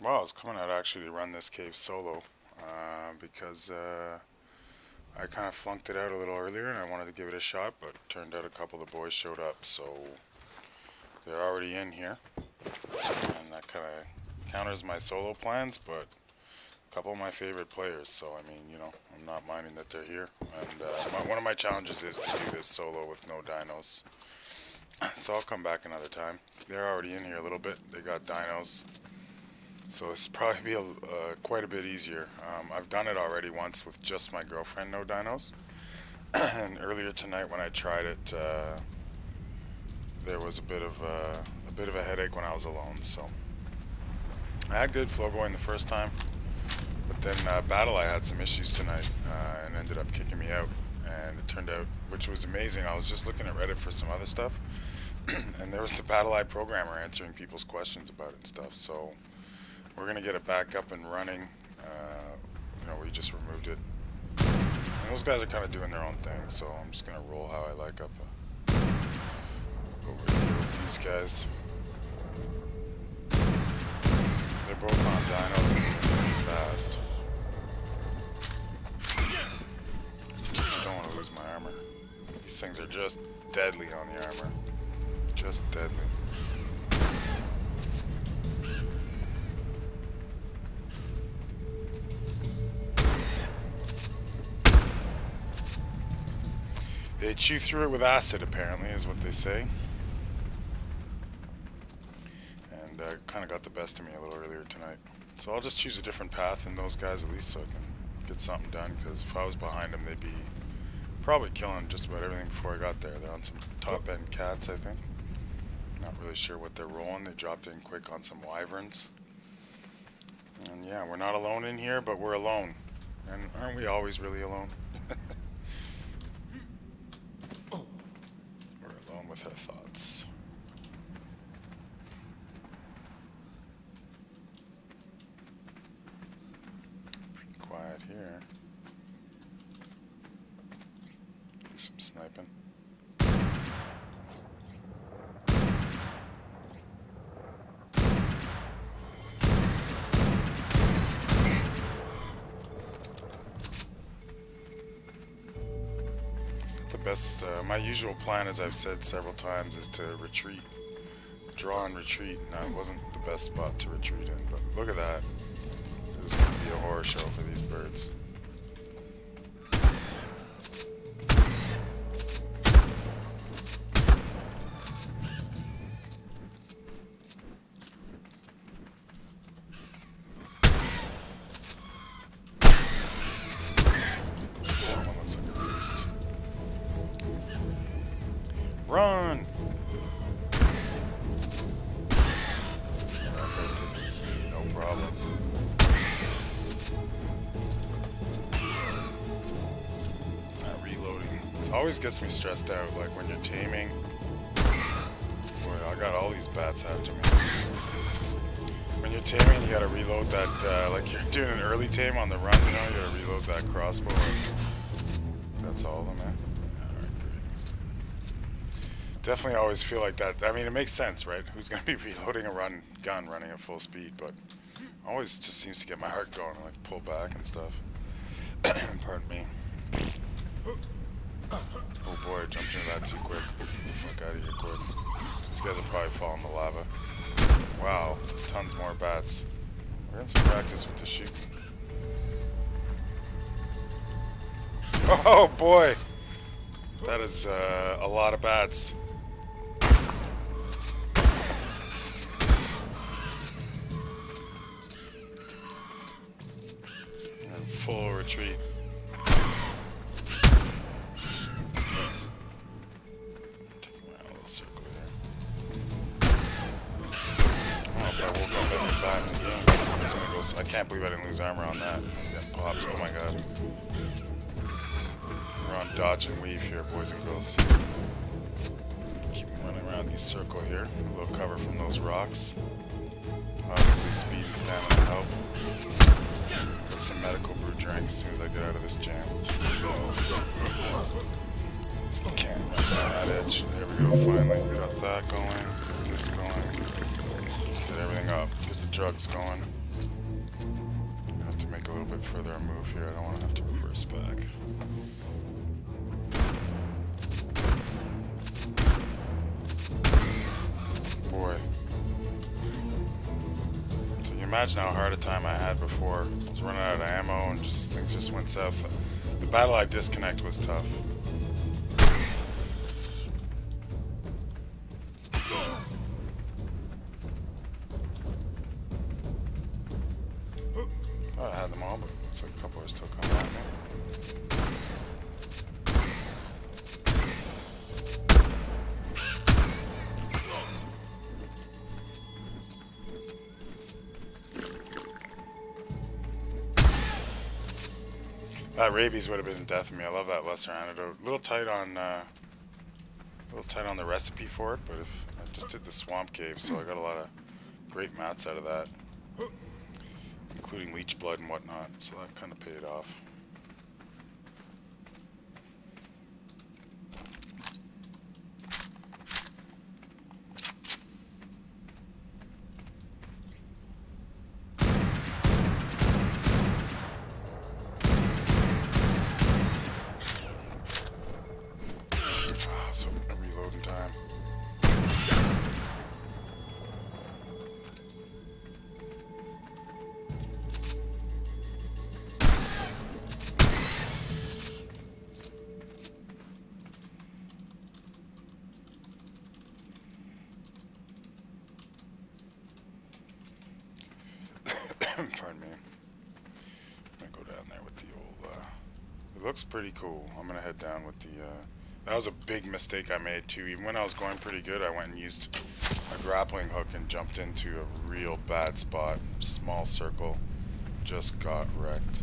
Well, I was coming out actually to run this cave solo because I kind of flunked it out a little earlier and I wanted to give it a shot, but it turned out a couple of the boys showed up, so they're already in here. And that kind of counters my solo plans, but a couple of my favorite players, so I mean, you know, I'm not minding that they're here. And one of my challenges is to do this solo with no dinos. So I'll come back another time. They're already in here a little bit. They got dinos. So this will probably be quite a bit easier. I've done it already once with just my girlfriend, no dinos. And earlier tonight when I tried it, there was a bit of a headache when I was alone. So I had good flow going the first time, but then battle I had some issues tonight and ended up kicking me out. And it turned out, which was amazing. I was just looking at Reddit for some other stuff, and there was the battle programmer answering people's questions about it and stuff. So we're gonna get it back up and running. You know, we just removed it. And those guys are kind of doing their own thing, so I'm just gonna roll how I like up over here with these guys. They're both on dinos and moving fast. Just don't want to lose my armor. These things are just deadly on the armor. Just deadly. They chew through it with acid, apparently, is what they say. And kind of got the best of me a little earlier tonight. So I'll just choose a different path than those guys at least so I can get something done, because if I was behind them, they'd be probably killing just about everything before I got there. They're on some top-end cats, I think. Not really sure what they're rolling. They dropped in quick on some wyverns. And yeah, we're not alone in here, but we're alone. And aren't we always really alone? We're alone with our thoughts. Pretty quiet here. Do some sniping. Best, my usual plan, as I've said several times, is to retreat, draw and retreat. Now, it wasn't the best spot to retreat in, but look at that. This is going to be a horror show for these birds. That one looks like a beast. Run! No problem. Not reloading. It always gets me stressed out, like when you're taming. Boy, I got all these bats after me. When you're taming, you gotta reload that, like you're doing an early tame on the run, you know, you gotta reload that crossbow. That's all of them, man. Definitely always feel like that. I mean, it makes sense, right? Who's going to be reloading a gun running at full speed? But always just seems to get my heart going, like pull back and stuff. Pardon me. Oh boy, I jumped into that too quick. Let's get the fuck out of here quick. These guys will probably fall in the lava. Wow, tons more bats. We're getting some practice with the shooting. Oh boy! That is a lot of bats. Full retreat. Take my little circle here. I don't know if I woke up every bat in the game. I'm just gonna go. I can't believe I didn't lose armor on that. I was getting popped. Oh my god. We're on dodge and weave here, boys and girls. Keep running around the circle here. A little cover from those rocks. Obviously, speed and stamina help. Get some medical brew drinks as soon as I get out of this jam. Can't run down that edge. There we go, finally. Got that going. Get this going. Let's get everything up. Get the drugs going. To make a little bit further a move here, I don't want to have to reverse back. Boy. So you imagine how hard a time I had before. I was running out of ammo and just things just went south. The battle I disconnect was tough. I had them all, but looks like a couple are still coming at me. That rabies would have been death of me. I love that lesser antidote. A little tight on the recipe for it, but if I just did the swamp cave, so I got a lot of great mats out of that, including leech blood and whatnot. So that kind of paid off. So reloading time. Pardon me. I'm gonna go down there with the old. It looks pretty cool. I'm gonna head down with the. That was a big mistake I made too. Even when I was going pretty good, I went and used a grappling hook and jumped into a real bad spot. Small circle. Just got wrecked.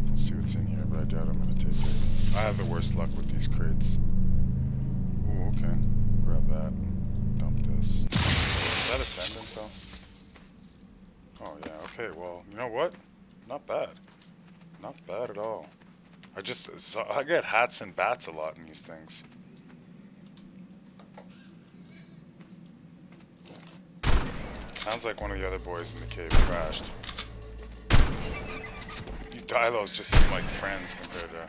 We'll see what's in here, but I doubt I'm gonna take it. I have the worst luck with these crates. Ooh, okay. Grab that. Dump this. Is that ascendant though? Oh yeah, okay, well, you know what? Not bad. Not bad at all. I get hats and bats a lot in these things. Sounds like one of the other boys in the cave crashed. These dilos just seem like friends compared to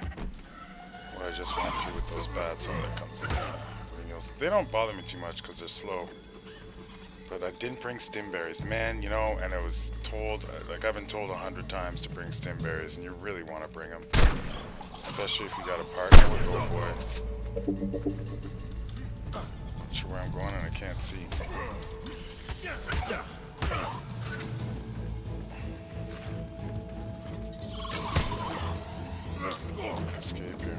what I just went through with those bats. Oh, there comes the They don't bother me too much because they're slow. But I didn't bring stimberries, man, you know, and I was told, like I've been told 100 times to bring stimberries, and you really want to bring them. Especially if you got a partner with old boy. Not sure where I'm going and I can't see. Escape here.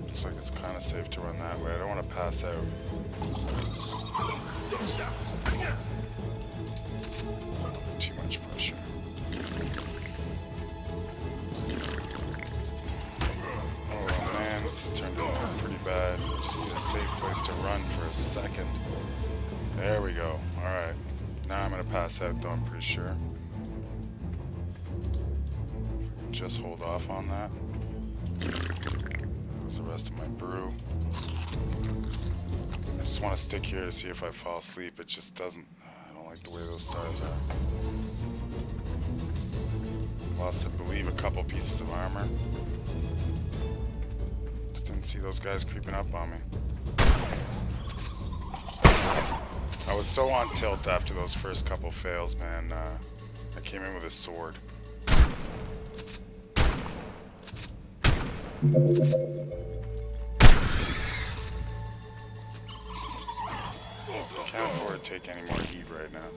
Looks like it's kind of safe to run that way. I don't want to pass out. Too much pressure. Oh man, this has turned out pretty bad. Just need a safe place to run for a second. There we go. Alright. Now I'm gonna pass out though, I'm pretty sure. Just hold off on that. Goes the rest of my brew. I just want to stick here to see if I fall asleep. It just doesn't. I don't like the way those stars are. Lost, I believe, a couple pieces of armor. Just didn't see those guys creeping up on me. I was so on tilt after those first couple fails, man. I came in with a sword. Can't afford to take any more heat right now.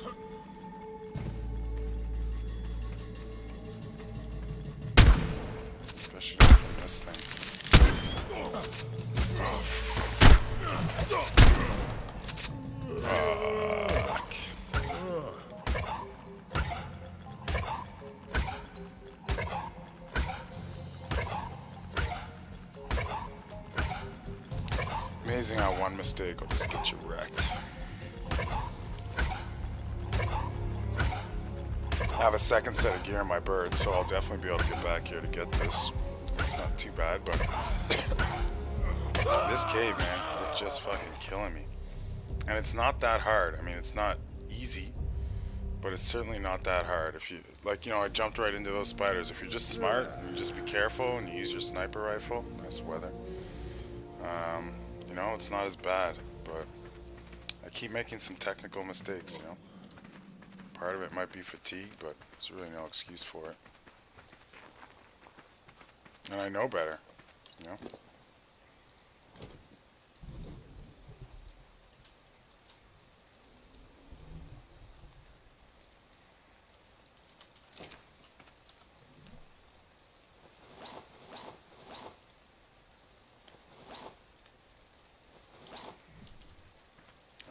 Especially not from this thing. Fuck. Amazing how one mistake will just get you wrecked. I have a second set of gear in my bird, so I'll definitely be able to get back here to get this. It's not too bad, but this cave, man, it's just fucking killing me. And it's not that hard. I mean, it's not easy, but it's certainly not that hard. If you, like, you know, I jumped right into those spiders. If you're just smart and you just be careful and you use your sniper rifle, nice weather, you know, it's not as bad. But I keep making some technical mistakes, you know. Part of it might be fatigue, but there's really no excuse for it. And I know better, you know.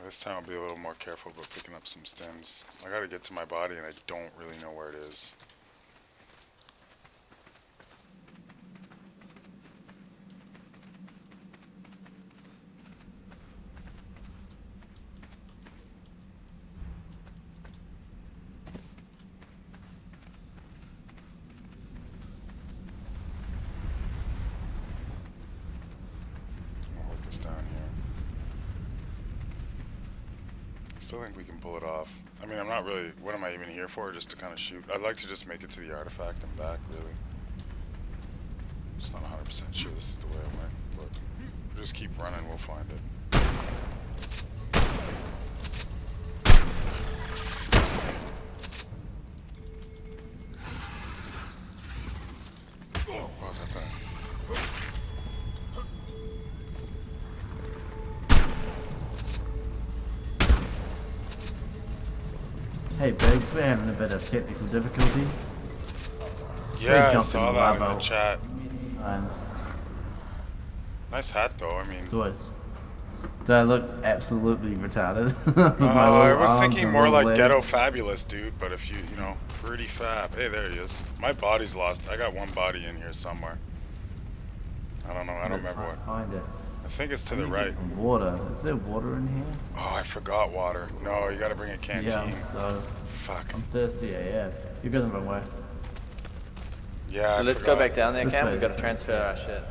This time I'll be a little more careful about picking up some stems. I gotta get to my body and I don't really know where it is. I'll hold this down here. Still think we can pull it off. I mean, I'm not really, what am I even here for? Just to kind of shoot. I'd like to just make it to the artifact and back, really. Just not 100% sure this is the way I went, but we'll just keep running, we'll find it. What was that thing? Hey Biggs, we're having a bit of technical difficulties. Yeah, I saw that in the chat. And Nice hat though, I mean. always. Do I look absolutely retarded? I was thinking more like legs. Ghetto Fabulous, dude, but if you know, pretty fab. Hey, there he is. My body's lost. I got one body in here somewhere. I don't know, I don't remember what. Find it. I think it's to the right. Water. Is there water in here? Oh, I forgot water. No, you gotta bring a canteen. Yeah, so fuck. I'm thirsty, yeah. You're going the wrong way. Yeah, let's go back down there, Cam. We've got to transfer our shit.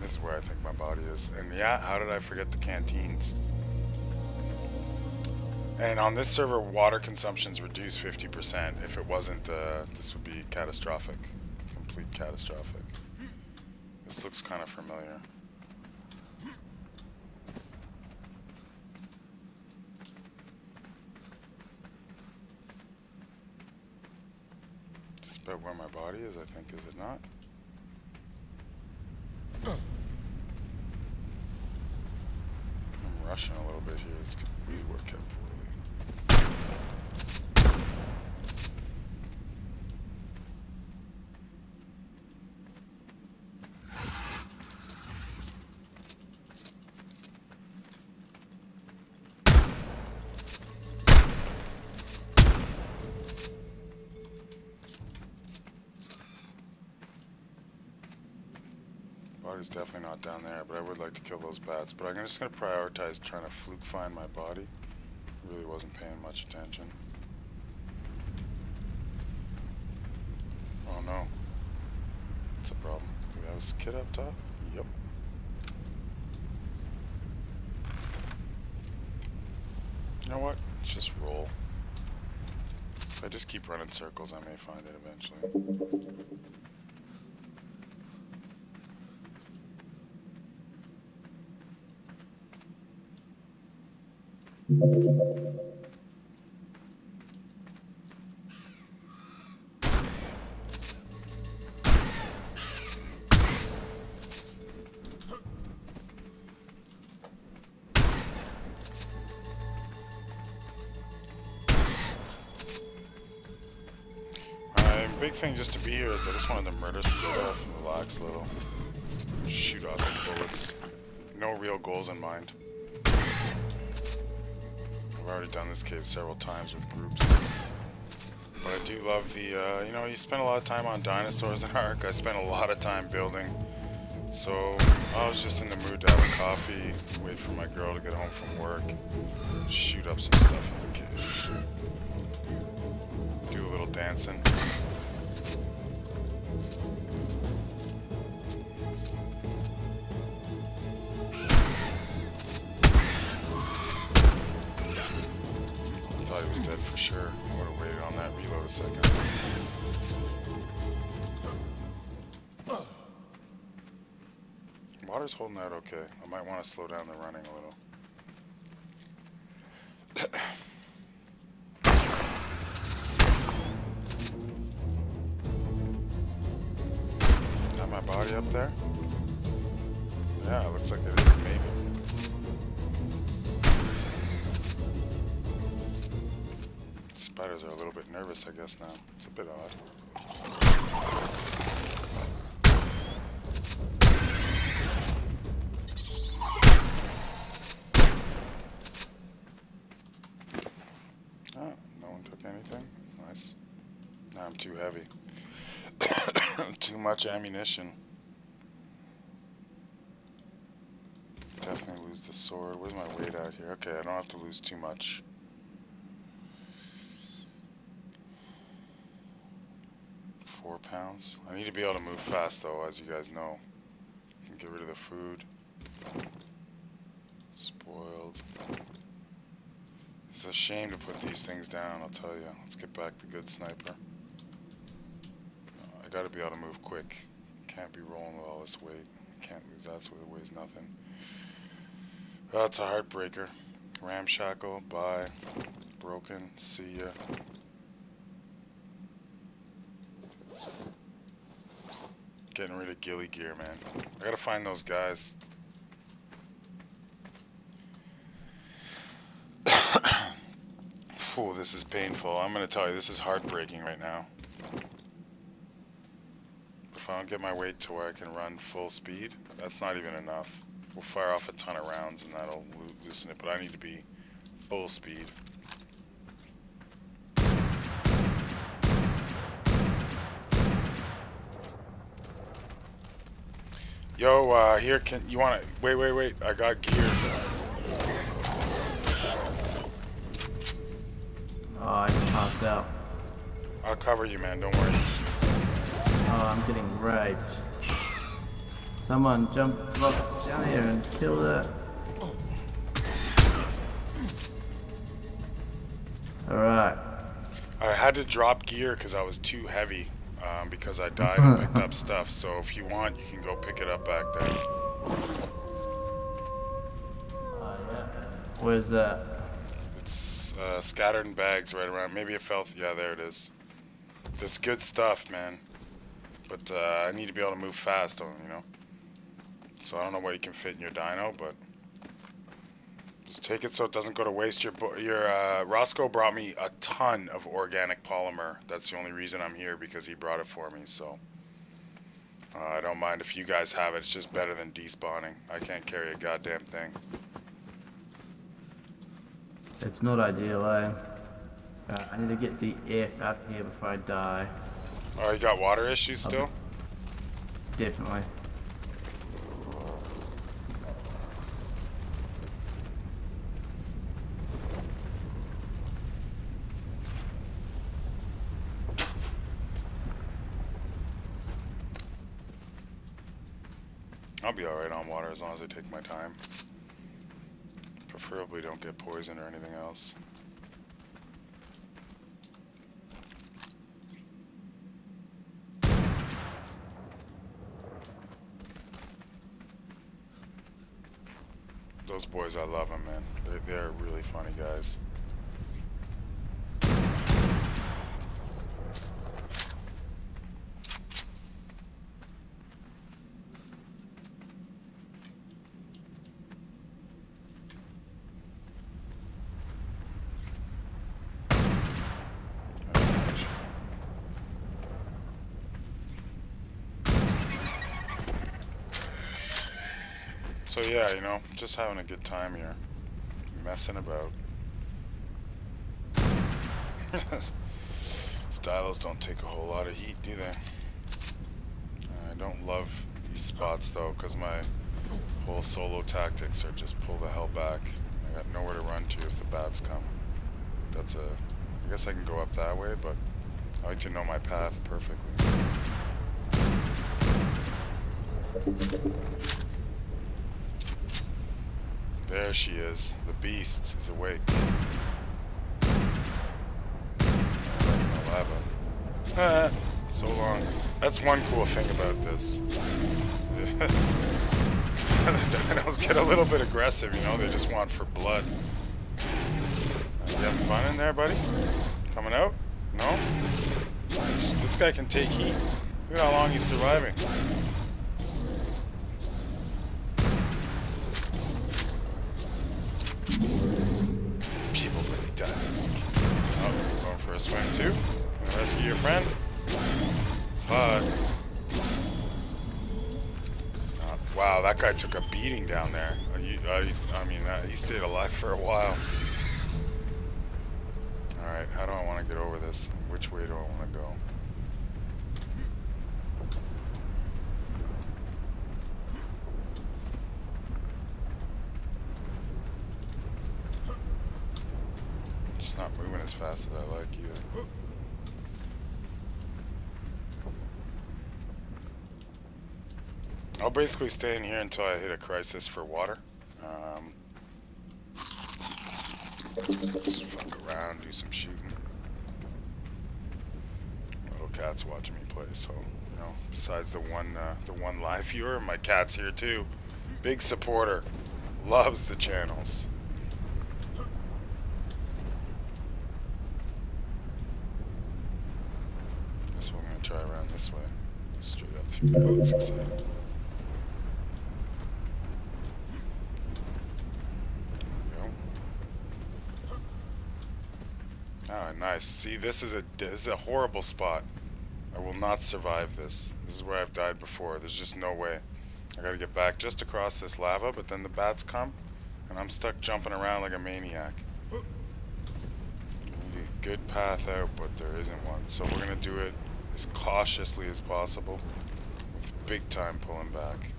This is where I think my body is. And yeah, how did I forget the canteens? And on this server, water consumption's reduced 50%. If it wasn't, this would be catastrophic. Complete catastrophic. This looks kind of familiar. It's about where my body is, I think, is it not? I'm rushing a little bit here. This could really work out poorly. Body's definitely not down there, but I would like to kill those bats. But I'm just going to prioritize trying to fluke find my body. Really wasn't paying much attention. Oh no. That's a problem. Do we have a kid up top? Yep. You know what? Let's just roll. If I just keep running circles, I may find it eventually. Big thing just to be here is I just wanted to murder some stuff and relax a little. Shoot off some bullets. No real goals in mind. I've already done this cave several times with groups. But I do love the, you know, you spend a lot of time on dinosaurs in Ark. I spent a lot of time building. So I was just in the mood to have a coffee, wait for my girl to get home from work, shoot up some stuff in the cave. Do a little dancing. he was dead for sure. I would have waited on that reload a second. Water's holding out okay. I might want to slow down the running a little. Got my body up there? Yeah, it looks like it is, maybe. Spiders are a little bit nervous, I guess, now. It's a bit odd. No one took anything. Nice. Now I'm too heavy. Too much ammunition. Definitely lose the sword. Where's my weight out here? Okay, I don't have to lose too much. £4. I need to be able to move fast though, as you guys know. Can get rid of the food. Spoiled. It's a shame to put these things down, I'll tell you. Let's get back to good sniper. I gotta be able to move quick. Can't be rolling with all this weight. Can't lose that, so it weighs nothing. That's a heartbreaker. Ramshackle, bye. Broken, see ya. Getting rid of ghillie gear, man. I gotta find those guys. Ooh, this is painful. I'm gonna tell you, this is heartbreaking right now. If I don't get my weight to where I can run full speed, that's not even enough. We'll fire off a ton of rounds and that'll loosen it, but I need to be full speed. Yo, here, you wanna, wait, I got gear. Oh, I just passed out. I'll cover you, man, don't worry. Oh, I'm getting raped. Someone jump down here and kill that. Alright. I had to drop gear because I was too heavy, because I died and picked up stuff, so if you want, you can go pick it up back there. Yeah. Where's that? It's scattered in bags right around, maybe it fell, yeah, there it is. There's good stuff, man, but I need to be able to move fast, you know? So I don't know what you can fit in your dyno, but just take it so it doesn't go to waste. Roscoe brought me a ton of organic polymer. That's the only reason I'm here, because he brought it for me, so I don't mind if you guys have it. It's just better than despawning. I can't carry a goddamn thing. It's not ideal, eh? I need to get the F up here before I die. Oh, you got water issues still? Definitely. I'll be alright on water as long as I take my time. Preferably don't get poisoned or anything else. Those boys, I love them, man. They're really funny guys. So yeah, you know, just having a good time here. Messing about. Stylos don't take a whole lot of heat, do they? I don't love these spots though, because my whole solo tactics are just pull the hell back. I got nowhere to run to if the bats come. That's I guess I can go up that way, but I like to know my path perfectly. There she is. The beast is awake. So long. That's one cool thing about this. The dinos get a little bit aggressive, you know, they just want for blood. You having fun in there, buddy? Coming out? No? This guy can take heat. Look at how long he's surviving. People really die next to kids. Oh, going for a swim too? Gonna rescue your friend? It's hot. Wow, that guy took a beating down there. I mean, he stayed alive for a while. Alright, how do I want to get over this? Which way do I want to go? It's not moving as fast as I like either. I'll basically stay in here until I hit a crisis for water. Just fuck around, do some shooting. Little cat's watching me play, so you know. Besides the one live viewer, my cat's here too. Big supporter, loves the channels. Guess we're gonna try around this way, straight up through. That looks exciting. Oh, nice. See, this is a horrible spot. I will not survive this. This is where I've died before. There's just no way. I gotta get back just across this lava, but then the bats come, and I'm stuck jumping around like a maniac. Good path out, but there isn't one. So we're gonna do it as cautiously as possible, with big time pulling back.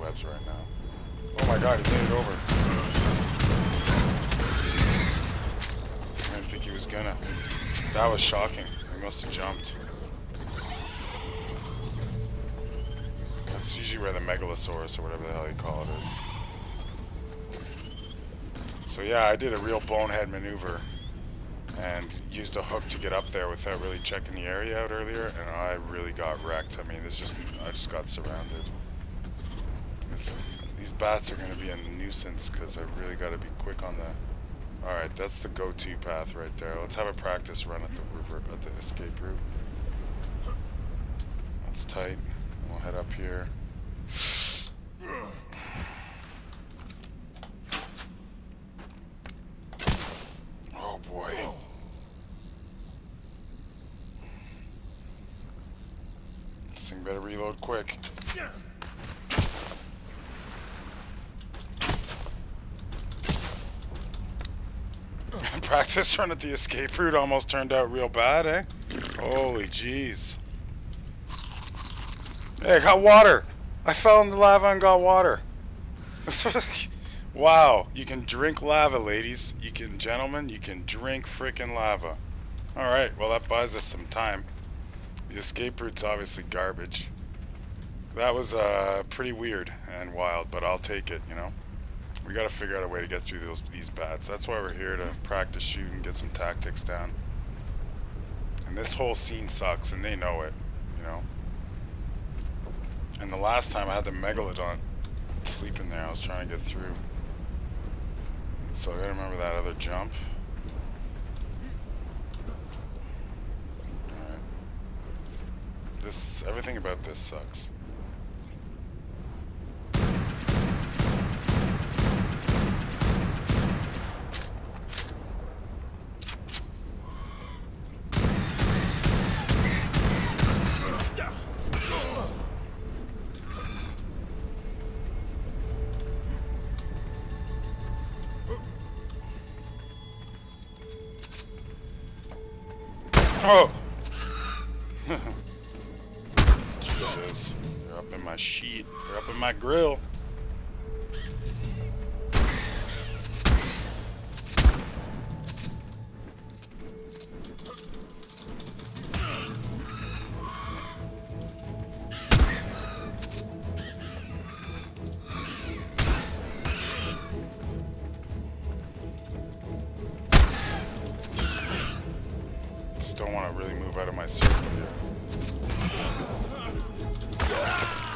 Webs right now. Oh my god, he made it over. I didn't think he was gonna. That was shocking. He must have jumped. That's usually where the Megalosaurus or whatever the hell you call it is. So yeah, I did a real bonehead maneuver and used a hook to get up there without really checking the area out earlier, and I really got wrecked. I mean, I just got surrounded. These bats are going to be a nuisance because I really got to be quick on the... Alright, that's the go-to path right there. Let's have a practice run at the escape route. That's tight. We'll head up here. Oh boy. This thing better reload quick. Practice run at the escape route almost turned out real bad, eh? Holy jeez. Hey, I got water! I fell in the lava and got water. Wow, you can drink lava, ladies. Gentlemen, you can drink frickin' lava. Alright, well that buys us some time. The escape route's obviously garbage. That was pretty weird and wild, but I'll take it, you know? We gotta figure out a way to get through these bats. That's why we're here, to practice shoot and get some tactics down. And this whole scene sucks, and they know it, you know. And the last time I had the Megalodon sleeping there, I was trying to get through. So I gotta remember that other jump. Alright. Everything about this sucks. Oh! Jesus. They're up in my sheet. They're up in my grill. just don't want to really move out of my circle here.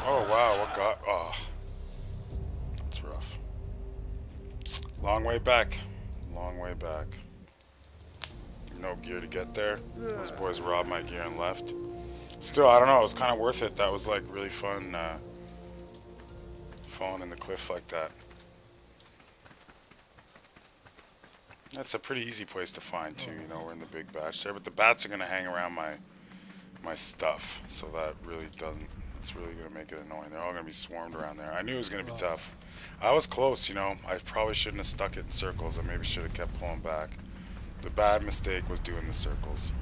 Oh wow, what got... Oh. That's rough. Long way back. Long way back. No gear to get there. Those boys robbed my gear and left. Still, I don't know, it was kind of worth it. That was like really fun, falling in the cliff like that. That's a pretty easy place to find too, you know, we're in the big batch there, but the bats are going to hang around my stuff, so that really doesn't, it's really going to make it annoying. They're all going to be swarmed around there. I knew it was going to be tough. I was close, you know, I probably shouldn't have stuck it in circles. I maybe should have kept pulling back. The bad mistake was doing the circles.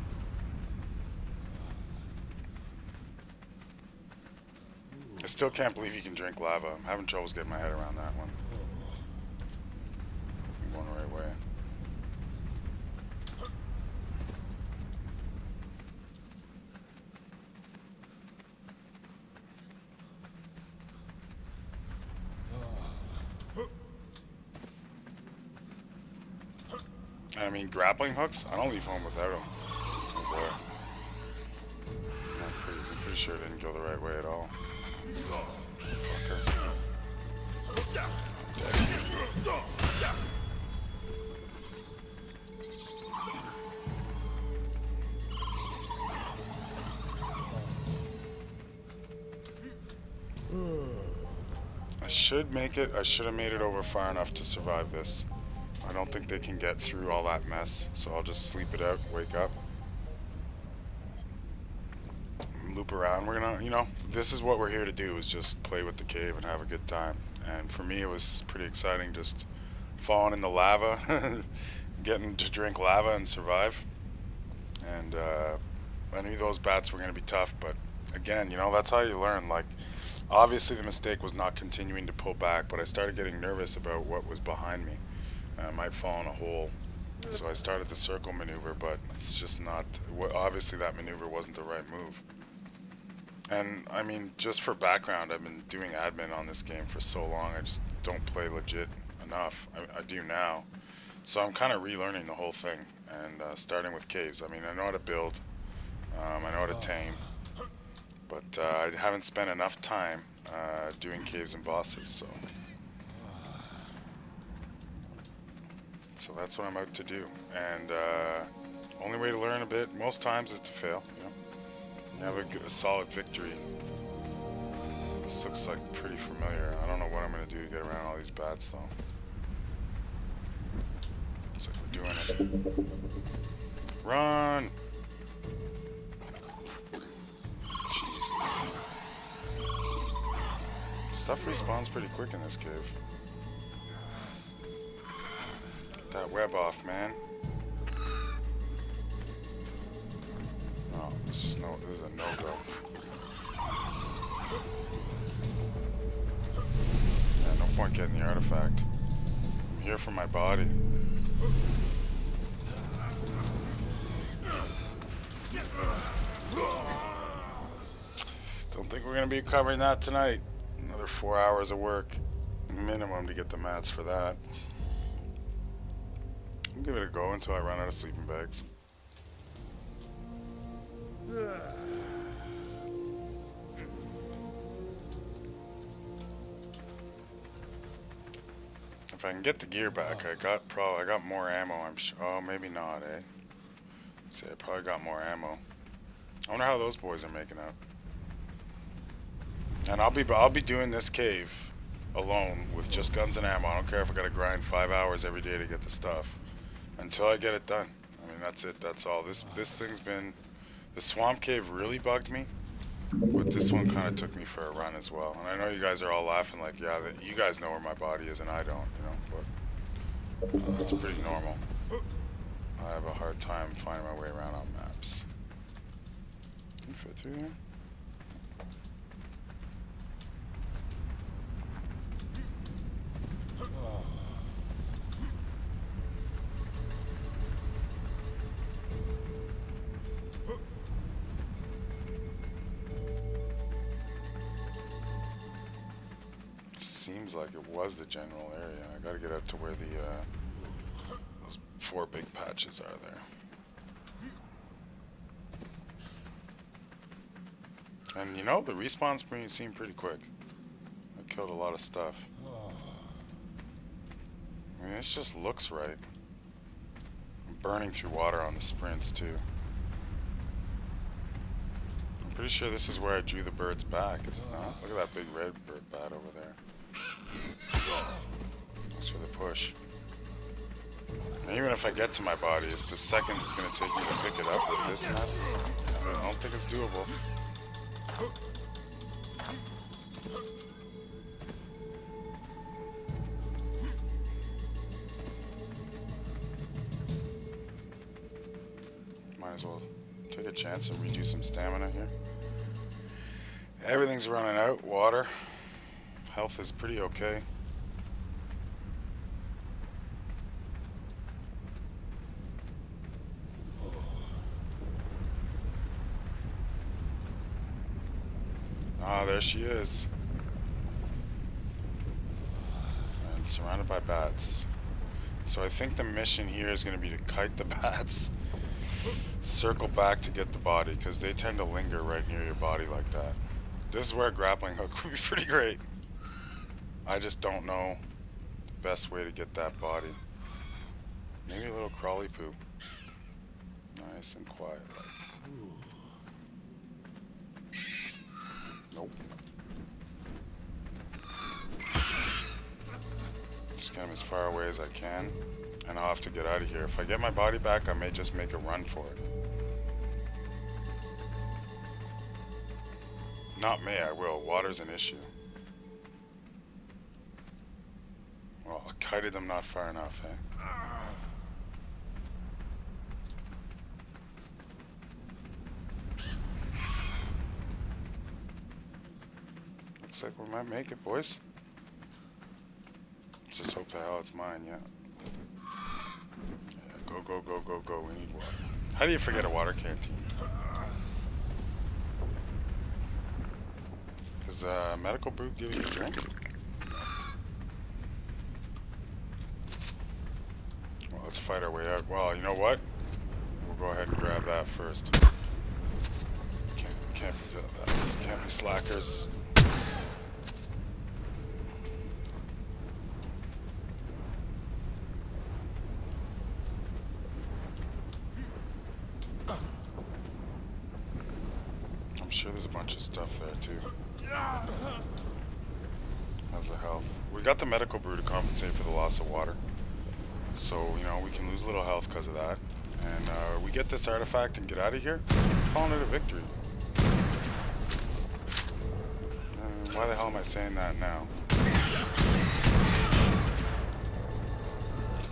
I still can't believe you can drink lava. I'm having troubles getting my head around that one. I'm going the right way. I mean, grappling hooks? I don't leave home without them. Oh boy. I'm pretty sure it didn't go the right way at all. Fucker. I should make it. I should have made it over far enough to survive this. I don't think they can get through all that mess, so I'll just sleep it out, wake up, loop around. We're gonna, you know, this is what we're here to do, is just play with the cave and have a good time. And for me, it was pretty exciting just falling in the lava, getting to drink lava and survive. And I knew those bats were gonna be tough, but again, you know, that's how you learn. Like, obviously the mistake was not continuing to pull back, but I started getting nervous about what was behind me. I might fall in a hole, so I started the circle maneuver, but it's just not, obviously that maneuver wasn't the right move. And I mean, just for background, I've been doing admin on this game for so long, I just don't play legit enough. I do now, so I'm kind of relearning the whole thing, and starting with caves. I mean, I know how to build, I know how to tame, but I haven't spent enough time doing caves and bosses, so that's what I'm out to do. And only way to learn a bit most times is to fail, you know. You have a solid victory. This looks like pretty familiar. I don't know what I'm gonna do to get around all these bats though. Looks like we're doing it. Run! Jesus. Stuff respawns pretty quick in this cave. That web off, man. No, this is a no-go. Yeah, no point getting the artifact. I'm here for my body. Don't think we're gonna be covering that tonight. Another 4 hours of work minimum to get the mats for that. I'll give it a go until I run out of sleeping bags. If I can get the gear back, I got more ammo. I'm sure. Oh, maybe not, eh? See, I probably got more ammo. I wonder how those boys are making out. And I'll be doing this cave alone with just guns and ammo. I don't care if I gotta grind 5 hours every day to get the stuff. Until I get it done. I mean, that's it. That's all. This thing's been... The swamp cave really bugged me, but this one kind of took me for a run as well. And I know you guys are all laughing like, yeah, you guys know where my body is and I don't, you know, but that's pretty normal. I have a hard time finding my way around on maps. Can you fit through here? Seems like it was the general area. I gotta get out to where the those 4 big patches are there. And you know, the respawns seem pretty quick. I killed a lot of stuff. I mean, this just looks right. I'm burning through water on the sprints too. I'm pretty sure this is where I drew the birds back, is it not? Look at that big red bird bat over there. Thanks for the push. And even if I get to my body, if the seconds is going to take me to pick it up with this mess, I don't think it's doable. Might as well take a chance and redo some stamina here. Everything's running out. Water. Health is pretty okay. Ah, there she is. And surrounded by bats. So I think the mission here is going to be to kite the bats, circle back to get the body, because they tend to linger right near your body like that. This is where a grappling hook would be pretty great. I just don't know the best way to get that body. Maybe a little crawly poo. Nice and quiet. Nope. Just get him as far away as I can, and I'll have to get out of here. If I get my body back, I may just make a run for it. Not me, I will. Water's an issue. Well, I kited them not far enough, eh? Looks like we might make it, boys. Let's just hope the hell it's mine, yeah. Go, go, go, go, go. We need water. How do you forget a water canteen? Is medical brew giving you a drink? Well, let's fight our way out. Well, you know what? We'll go ahead and grab that first. Can't be slackers. I'm sure there's a bunch of stuff there too. How's the health? We got the medical brew to compensate for the loss of water. So, you know, we can lose a little health because of that. And we get this artifact and get out of here, I'm calling it a victory. Why the hell am I saying that now?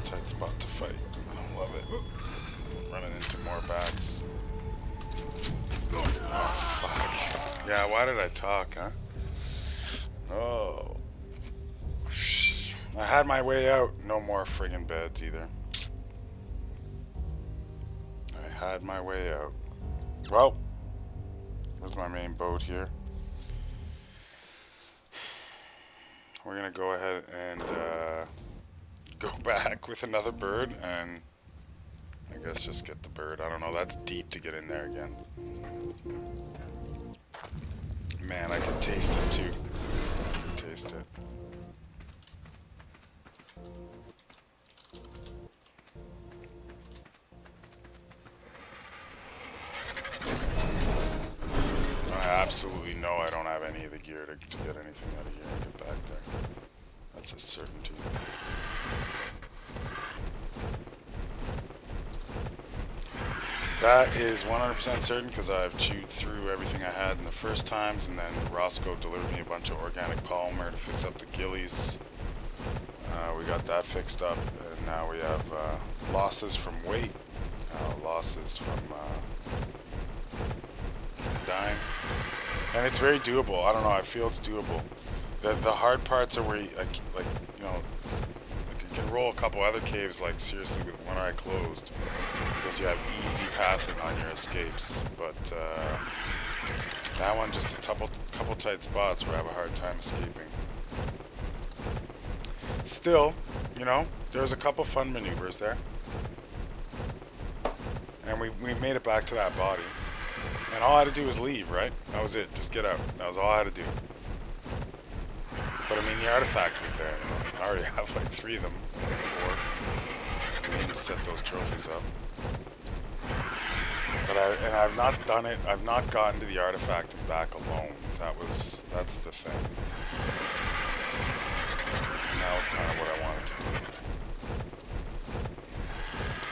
Tight spot to fight. I love it. Running into more bats. Oh, fuck. Yeah, why did I talk, huh? Oh. I had my way out. No more friggin' beds either. I had my way out. Well, there's my main boat here. We're gonna go ahead and go back with another bird and I guess just get the bird. I don't know, that's deep to get in there again. Man, I can taste it too. I can taste it. I absolutely know I don't have any of the gear to get anything out of here and get back there. That's a certainty. That is 100% certain because I've chewed through everything I had in the first times, and then Roscoe delivered me a bunch of organic polymer to fix up the gillies. We got that fixed up, and now we have losses from weight, losses from dying, and it's very doable. I don't know, I feel it's doable. The hard parts are where you, like you know, you can roll a couple other caves like seriously with one eye closed because you have easy pathing on your escapes, but that one just a couple tight spots where I have a hard time escaping. Still, you know, there's a couple fun maneuvers there, and we made it back to that body. And all I had to do was leave, right? That was it. Just get out. That was all I had to do. But I mean, the artifact was there. I already have like 3 of them. 4. I need to set those trophies up. But I've not done it. I've not gotten to the artifact and back alone. That's the thing. And that was kind of what I wanted to do.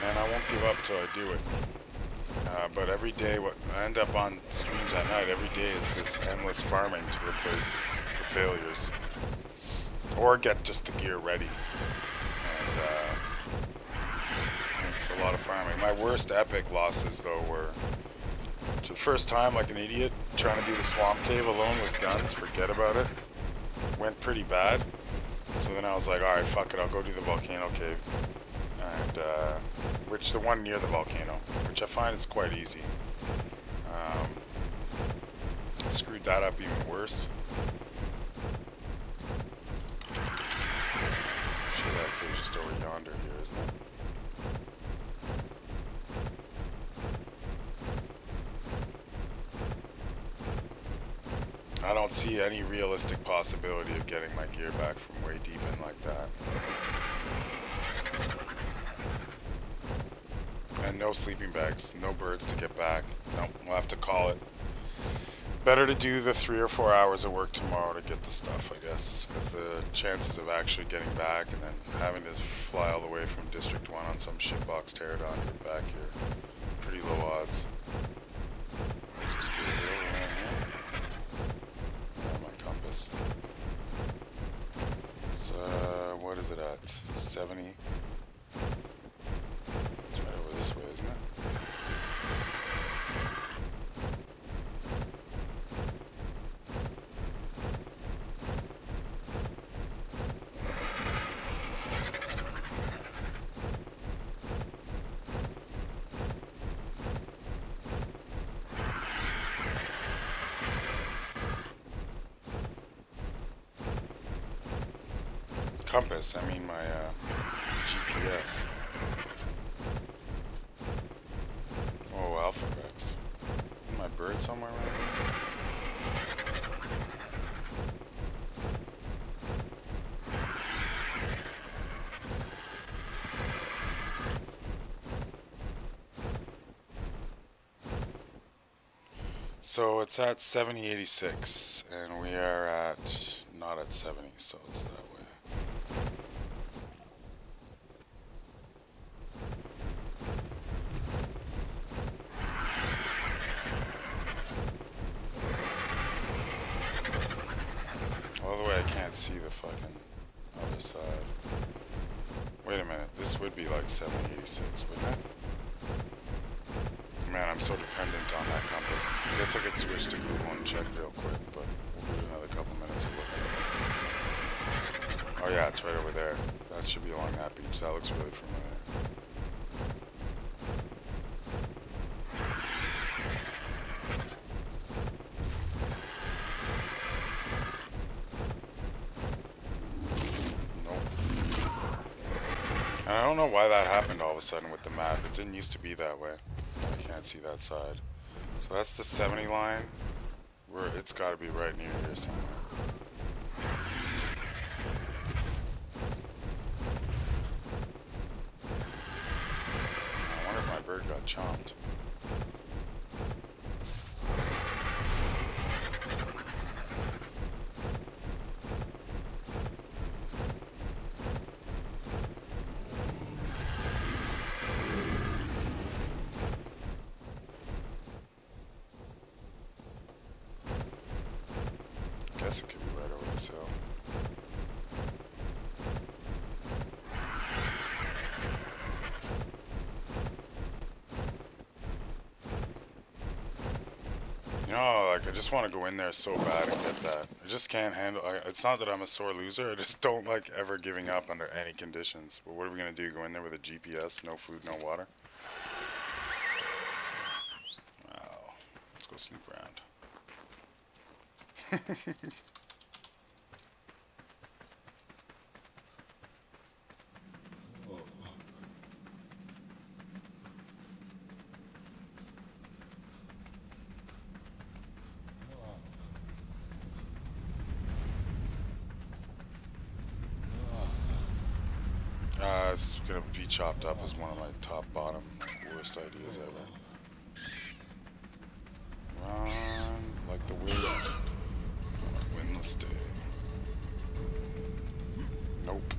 And I won't give up till I do it. But every day, what I end up on streams at night, every day it's this endless farming to replace the failures. Or get just the gear ready. And it's a lot of farming. My worst epic losses, though, were the first time, like an idiot, trying to do the swamp cave alone with guns, forget about it. Went pretty bad. So then I was like, alright, fuck it, I'll go do the volcano cave. And, which the one near the volcano, which I find is quite easy. Screwed that up even worse. Sure, that cave's just over yonder here, isn't it? I don't see any realistic possibility of getting my gear back from way deep in like that. And no sleeping bags, no birds to get back. Nope, we'll have to call it. Better to do the 3 or 4 hours of work tomorrow to get the stuff, I guess, because the chances of actually getting back and then having to fly all the way from District 1 on some shitbox pterodon to get back here, pretty low odds. Just goes over here. Yeah, my compass. It's, what is it at? 70? It's right over this way, isn't it? Compass, I mean my GPS. Oh, Alpha Rex. Isn't my bird somewhere around here? So it's at 7086, and we are at not at 70, so it's that way. All the way I can't see the fucking other side. Wait a minute, this would be like 7086, wouldn't it? Man, I'm so dependent on that compass. I guess I could switch to Google and check real quick, but we'll do another couple minutes of looking. Oh yeah, it's right over there. That should be along that beach. That looks really familiar. Nope. And I don't know why that happened all of a sudden with the map. It didn't used to be that way. I can't see that side. So that's the 70 line. Where it's got to be right near here somewhere. I wonder if my bird got chomped. Guess it could be right over this hill. You know, like, I just want to go in there so bad and get that. I just can't handle it's not that I'm a sore loser, I just don't like ever giving up under any conditions. But what are we going to do? Go in there with a GPS, no food, no water? Wow. Let's go snoop around. It's gonna be chopped up as one of my top bottom worst ideas ever. Run like the wind on a windless day. Nope.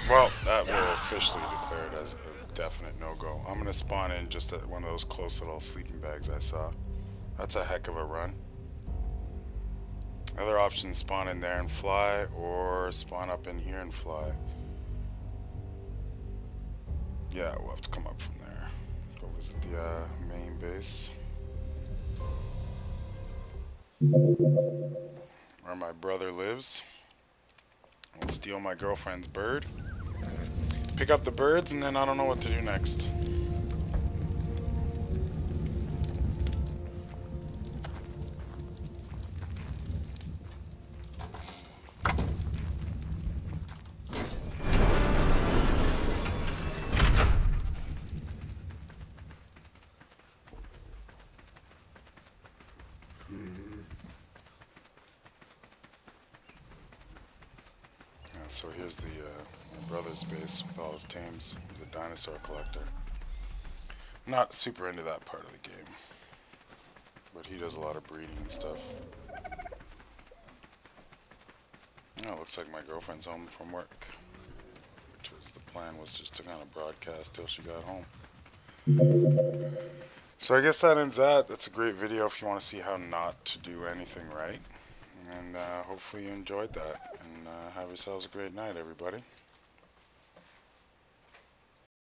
Well, that will officially declare it as a definite no-go. I'm gonna spawn in just at one of those close little sleeping bags I saw. That's a heck of a run. Other options, spawn in there and fly, or spawn up in here and fly. Yeah, we'll have to come up from there. Go visit the main base. Where my brother lives. We'll steal my girlfriend's bird. Pick up the birds, and then I don't know what to do next. So here's the my brother's base with all his tames. He's a dinosaur collector. Not super into that part of the game, but he does a lot of breeding and stuff. Oh, looks like my girlfriend's home from work, which was the plan, was just to kind of broadcast till she got home. So I guess that ends that. That's a great video if you want to see how not to do anything right. And hopefully you enjoyed that. And have yourselves a great night, everybody.